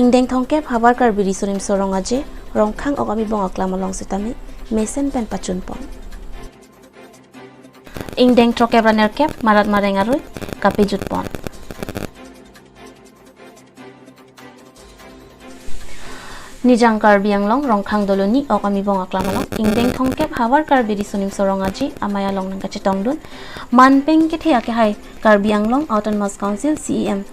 Ingdeng thongkep havar Karbi riso nimso rongaje Rongkhang ok amibong aklam along sitami mesen pen pechun pon. Ingdeng trokep raner kep marat marengarui kapijut pon. Nijang Karbi anglong Rongkhang doloni ok amibong aklam along Ingdeng thongkep havar Karbi riso nimso rongaje amaya long nang kachetongdun manpeng kethe ake hai Karbi anglong Autonomous Council CEM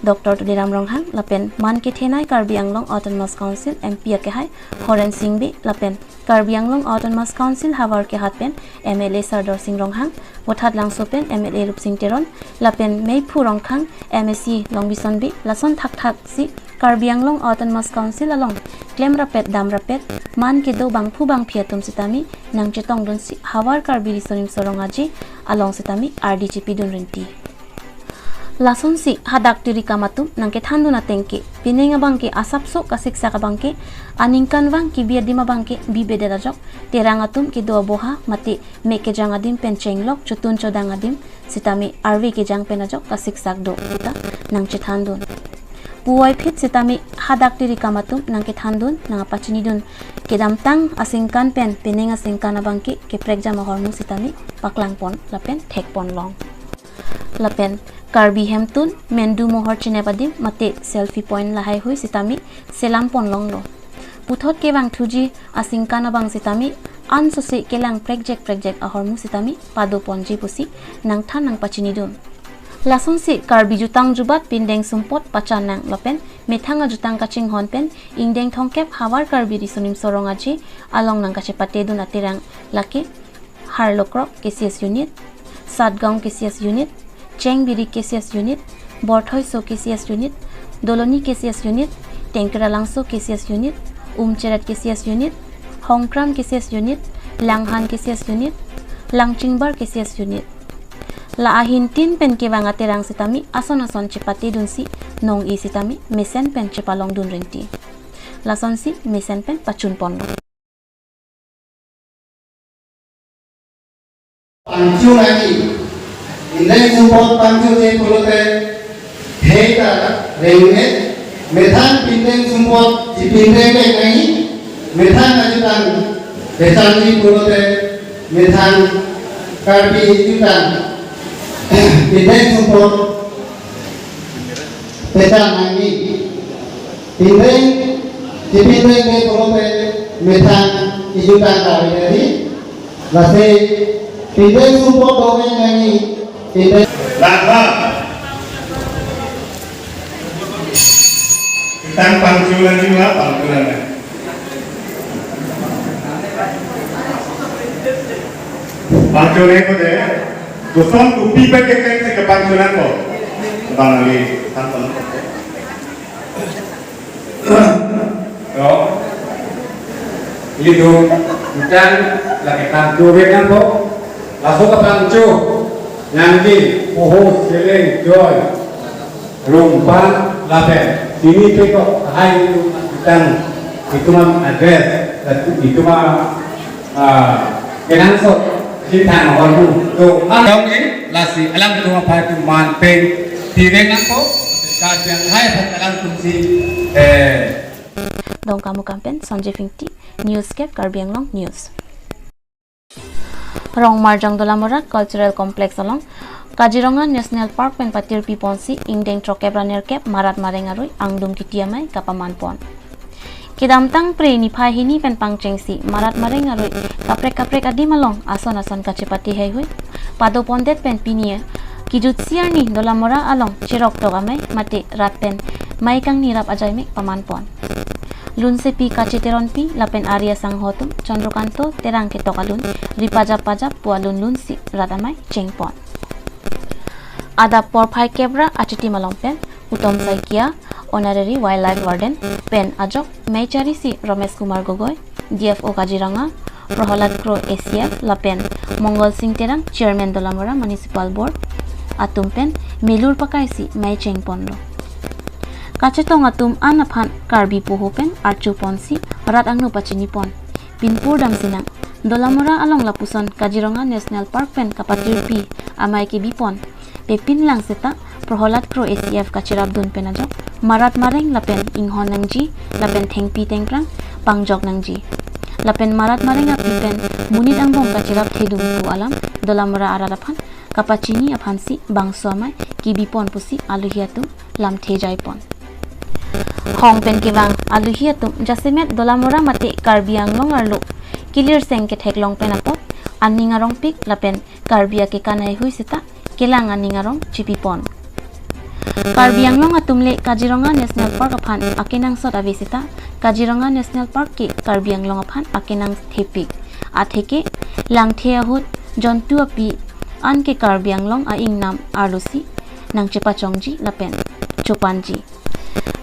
Dr. Tudiram Rongkhang lapen man ke thenai Karbi Anglong Autonomous Council MP ke hai Horen Singbi lapen Karbi Anglong Autonomous Council havar ke hatpen MLA Sardar Singh Rongkhang pothat langsopen MLA Rup Singh Teron lapen Meiphu Rongkhang MSC Longbison bi lason thak si Karbi Anglong Autonomous Council along claim rapet dam rapet man ke do bang phu bang phiatum sitami nang chetong dun si havar Karbi risonim sorongaji along sitami RDGP dun rinti lason si hadak tiri kamatum nangke thandu na tengke pinenga bangke asapso kasiksa ka bangke aningkan bang ki biar dima bangke bibe derajok terangatum ki do boha mati meke jangadim pencenglok chutun chodangadim sitami arwi ke jang penajok kasiksak do kita nangche thandun puai phit sitami hadak tiri kamatum nangke thandun nanga pachinidun kedam tang asingkan pen pinenga singkan bangke ke prekja mahormu sitami paklang pon lapen thek pon long lapen Karbi hemtun mendu mohor chinepadim mate selfie point lahai hui sitami selam pon long lo puthot ke bang thuji asingkana bang sitami an sose kelang project ahormu sitami pado ponji pusi nang than nang pachini dum lason si Karbi jutang jubat pindeng sumpot pacan nang lopen methanga jutang kaching honpen ingdeng thongkep havar Karbi risonim sorongaji along nang kachepate dun atirang laki harlokrok KCS unit Satgaon KCS unit Chengbiri KCS unit, Borthoiso KCS unit, Doloni KCS unit, Tengkeralangso KCS unit, Umcheret KCS unit, Hongkram KCS unit, Langhan KCS unit, Langchingbar KCS unit. La ahintin pen ke bang aterang sitami ason cepati dunsi nong i sitami mesen pen cepalong dun rinti. Lason si mesen pen pachun pon. Pancu lagi. Ingdeng sumpot pancu je pulute heka reunet methan pindeng sumpot jipindeng ke ngai methan ajutan besan ji pulute methan Karbi ajutan pindeng sumpot besan ngai pindeng jipindeng ke pulute methan ajutan Karbi dari lase pindeng sumpot doge ngai Lama tentang pangculan juga pangculan itu deh dosen upi pakai ke pangculan kok bang lagi tanpa itu bukan lagi pangculan kok langsung ke pangcu Nyanyi, poho, seleng, joy, rumpang, lapen. Sini peko, hai itu mah address, itu mah kenangso, kita mahormu. Tu, ang ini lasi alam tu apa itu manpeng, tireng ako, kajian hai alam tu si. Dong kamu kampen Sanjay Fingti Newscape Karbi Anglong News. Rong Marjang Dolamora Cultural Complex along Kaziranga National Park pen patir piponsi Ingdeng trokep raner kep marat marengarui angdum kitiamai kapaman pon kidamtang pre ni phai hini pen pangchengsi marat marengarui kaprek adi malong ason kachepati hei hui pado pondet pen pinie kijut siarni Dolamora along chirok togamai mate rat pen maikang nirap ajai mek paman pon Lunse pi kachiteron pi lapen Arya Sanghotum Chandrokanto terang ketokalun ripajap pualun lunsi ratamai chengpon ada porphai kebra atiti malongpen utom saikia honorary wildlife warden pen ajok meichari si Ramesh Kumar Gogoi DFO Kaziranga Prohalad Kro ACF lapen Mongol Singh terang chairman Dolamora municipal board atum pen melur pakai si mai chengpon lo Kacetong atum anaphan Karbi pohopen archu ponsi rat angnu pachini pon pinpur dam sinang Dolamora along lapuson Kaziranga National Park pen kapatir pi amai ke bipon pepin lang seta Prohalad Kro ACF kachirabdun penajok marat mareng lapen inghon nangji lapen thengpi tengprang pangjok nangji lapen marat mareng apipen munit angbong kachirap thedum pu alam dolamra araraphan kapachini aphansi bangsomai kibipon pusi aluhiatum lam thejai pon hong pen kibang aluhiatum jasemet dolamra mate Karbi Anglong arlo kilir seng ke theklong pen apot aningarong pik lapen Karbia ke kanai hui sita kelang aningarong chipipon Karbi Anglong atumle Kaziranga National Park aphan akenang sot avisita Kaziranga National Park ke Karbi Anglong aphan akenang thepik atheke langthea hut jontu api an ke Karbi Anglong a ingnam arlusi nang chepa chongji lapen chopanji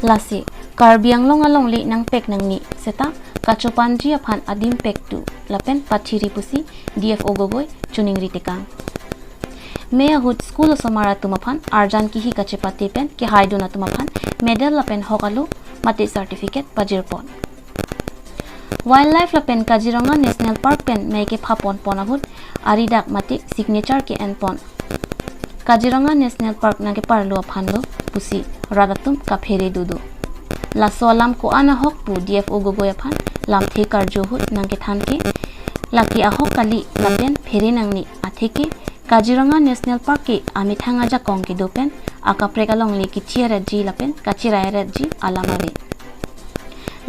lasi Karbi Anglong along le nang pek nang ni seta kachopanji aphan adim pek tu lapen pathiri pusi DFO gogoi chuning ritekang me hut school somara tumaphan arjan ki hi kachepa tepen ke haiduna tumaphan medal lapen hokalu mate certificate pajirpon wildlife lapen Kaziranga National Park pen me ke phapon ponahut aridak mate signature ke enpon Kaziranga National Park na ke parlo phanlo pusi radatum kaphere dudu la solam ko ana hok pu DFO gogoya phan lam the karjo hut nang ke than ke laki ahok kali lapen phere nangni atheke Kaziranga National Park ke ami thanga ja kong ke dopen akapreka long le ki chiara ji lapen kachira era ji alamawe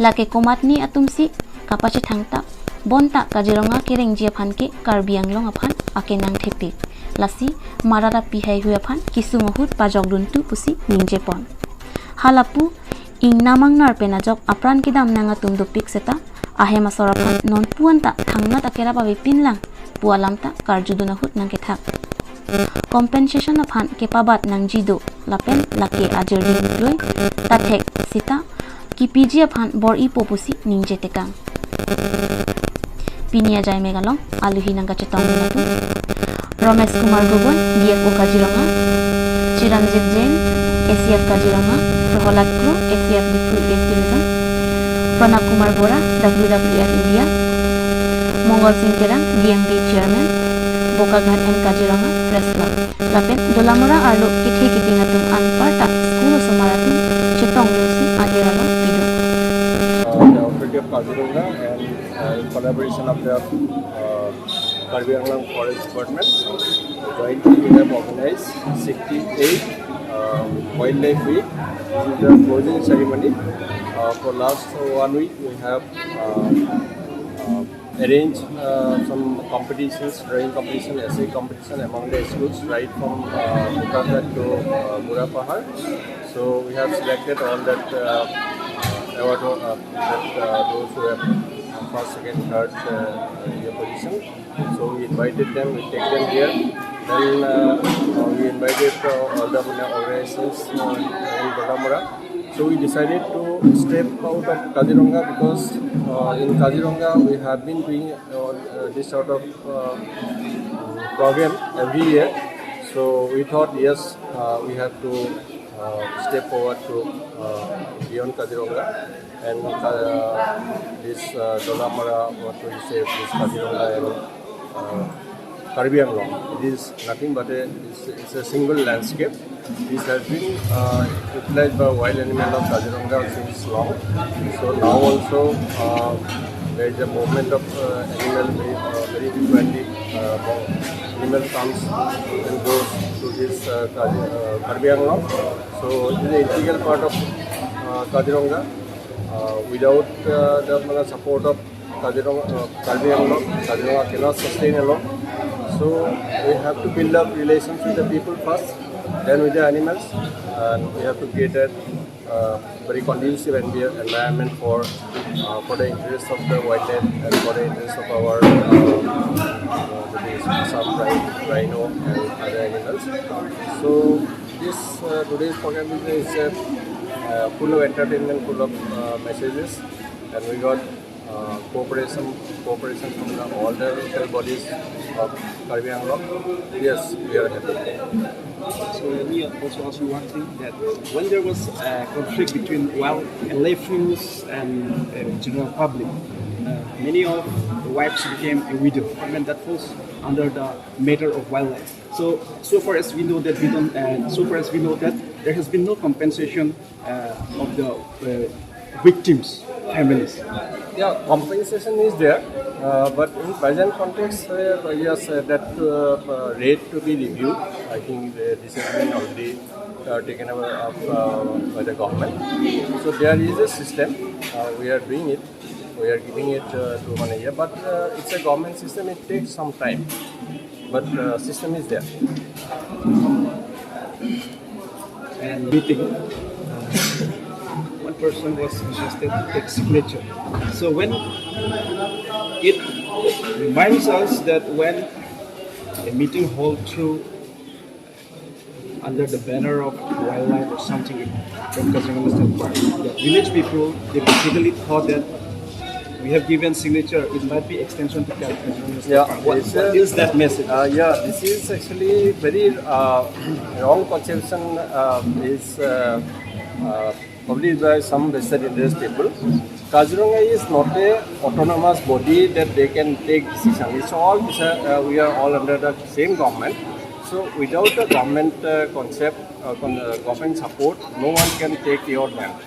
lake komatni atumsi kapache thangta bonta Kaziranga ke rengji aphan ke Karbi Anglong aphan akenang thepi lasi marara pihai hu aphan kisumahut pajok duntu pusi ningjepon halapu ingnamang nar penajok apran kidam nanga tumdo pik seta ahe masora phan non puanta thangna takera babe pinlang pualamta karjuduna hut nang ke thak compensation aphan ke pabat nang jido lapen lake ajerding loi tathek sita ki piji aphan bor I popusi ningje tekang pinia jai megalong aluhi nang kachetong natu Ramesh Kumar Gogoi DFO Kaziranga Chiranjit Jain ACF Kaziranga Prahalad Kro ACF Food Activism Pranab Kumar Bora WWF India Mongol Singh Terang DMB Chairman Bokaghat and Kaziranga Press Club lapen dolamura arlo kithe kitingatum anparta school somaratum chetong lusi adirala pidu the authority of Kaziranga and in collaboration of the Karbi Anglong Forest Department, jointly we have organized 68 Wildlife Week. This is the closing ceremony. For last 1 week, we have arranged some competitions, drawing competition, essay competition among the schools, right from Bukharat to Murapahar. So we have selected all that award those who have first, second, third year position. So we invited them, we take them here. Then we invited all the organizations in Dolamura. So we decided to step out of Kaziranga because in Kaziranga we have been doing this sort of program every year. So we thought yes, we have to step forward to beyond Kaziranga and this Dolamura, what we say, this Kaziranga and Karbi Anglong. It is nothing but it's a single landscape. This has been utilized by wild animal of Kaziranga since long. So now also there is a movement of animal very frequently. Animal comes and goes to this Karbi Anglong. So it is an integral part of Kaziranga. Without the support of Karbi Anglong, Kaziranga cannot sustain alone. So we have to build up relations with the people first, then with the animals, and we have to create a very conducive environment for the interests of the wildlife and for the interests of our some rhino and other animals. So this today's program is full of entertainment, full of messages, and we got cooperation from all the local bodies of Karbi Anglong. Yes, we are happy. So let me also ask you one thing, that when there was a conflict between wildlife and general public, many of the wives became a widow. I mean, that falls under the matter of wildlife. So far as we know that there has been no compensation of the victims' families. Yeah, compensation is there, but in present context, yes, that rate to be reviewed. I think this has been already taken over up by the government. So there is a system. We are doing it. We are giving it to 1 year, but it's a government system. It takes some time, but system is there. And meeting, one person was interested to take signature. So when it reminds us that when a meeting held through under the banner of wildlife or something from Kaziranga National Park, the village people, they basically thought that we have given signature, it might be extension to Kaziranga National Park. What is that message? Yeah, this is actually very wrong conception. Is probably by some vested interest people. Kaziranga is not a autonomous body that they can take decision. It's all we are all under the same government. So without a government concept, government support, no one can take your land.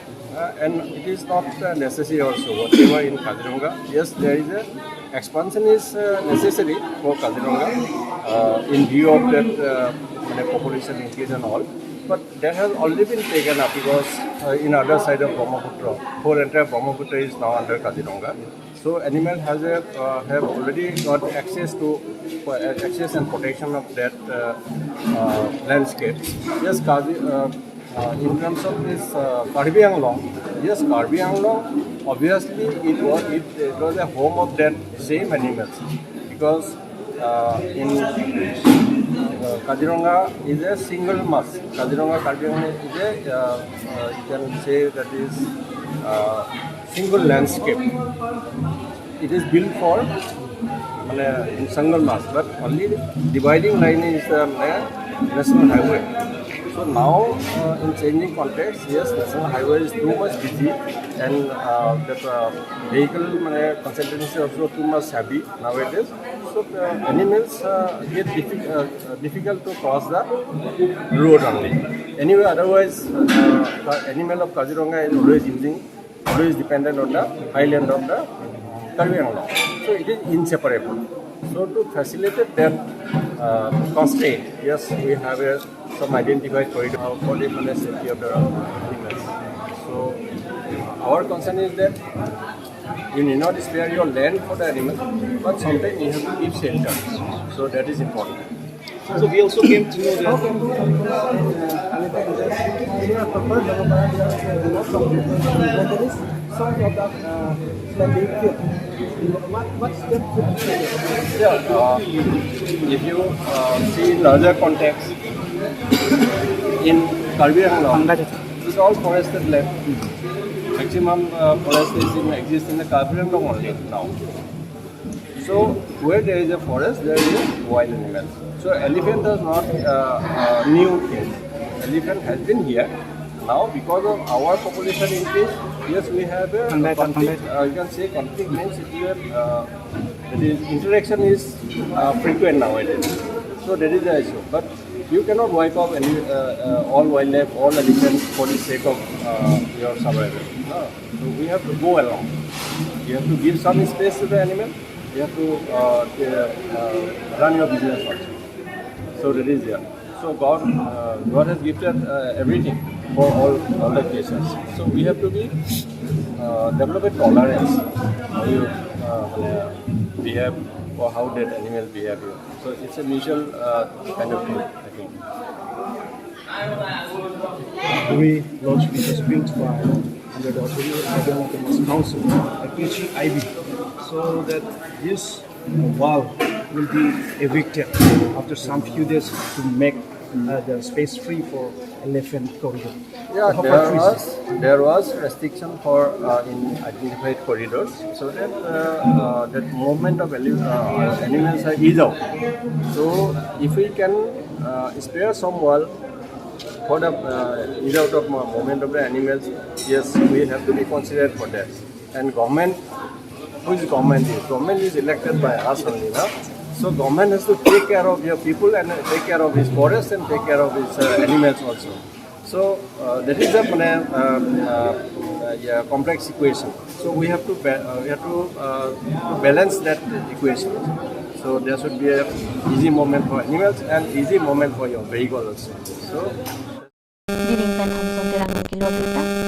And it is not necessary also. Whatever in Kaziranga, yes, there is a expansion is necessary for Kaziranga in view of that population increase and all. But that has already been taken up because in other side of Brahmaputra, whole entire Brahmaputra is now under Kaziranga. So animal has have already got access to access and protection of that landscape. Yes, in terms of this Karbi law, yes, Karbi law, obviously it was a home of that same animals because in Kaziranga is a single mass. Kaziranga Karbi is a you can say that is single landscape. It is built for in single mass, but only dividing line is national highway. So now, in changing context, yes, national highway is too much busy, and that vehicle concentration is also too much heavy nowadays. So animals get difficult to cross the road only. Anyway, otherwise, the animal of Kaziranga is always dependent on the highland of the Karbi law. So it is inseparable. So to facilitate that constraint, yes, we have some identified corridor for the safety of the animals. So our concern is that you need not spare your land for the animal, but sometimes you have to give shelter. So that is important. So we also came to know that if you see in larger context, in Karbi it's all forested land. Maximum forest exists in the Karbi only now. So where there is a forest, there is wild animals. So elephant is not new thing. Elephant has been here. Now because of our population increase, yes, we have a conflict. You can say conflict means the interaction is frequent nowadays. So that is the issue. But you cannot wipe off all wildlife, all elephants for the sake of your survival. No. So we have to go along. You have to give some space to the animal. You have to run your business also. So that is there. So God has gifted everything for all the cases. So we have to be develop a tolerance how you behave or how that animal behave. So it's a mutual kind of thing, I think. we launched which was built by under the authority of council, a pechun ivy, so that this wall will be evicted after some few days to make the space free for elephant corridor. Yeah, there was restriction for in identified corridors, so that that movement of animals are eased out. So if we can spare some wall for the ease out of movement of the animals, yes, we have to be considered for that. And government, who is government is? Government is elected by us only, no? So government has to take care of your people and take care of his forest and take care of his animals also. So that is a complex equation. So we have to balance that equation. So there should be a easy movement for animals and easy movement for your vehicle also. So Diring pen hamson dirang kilo kita.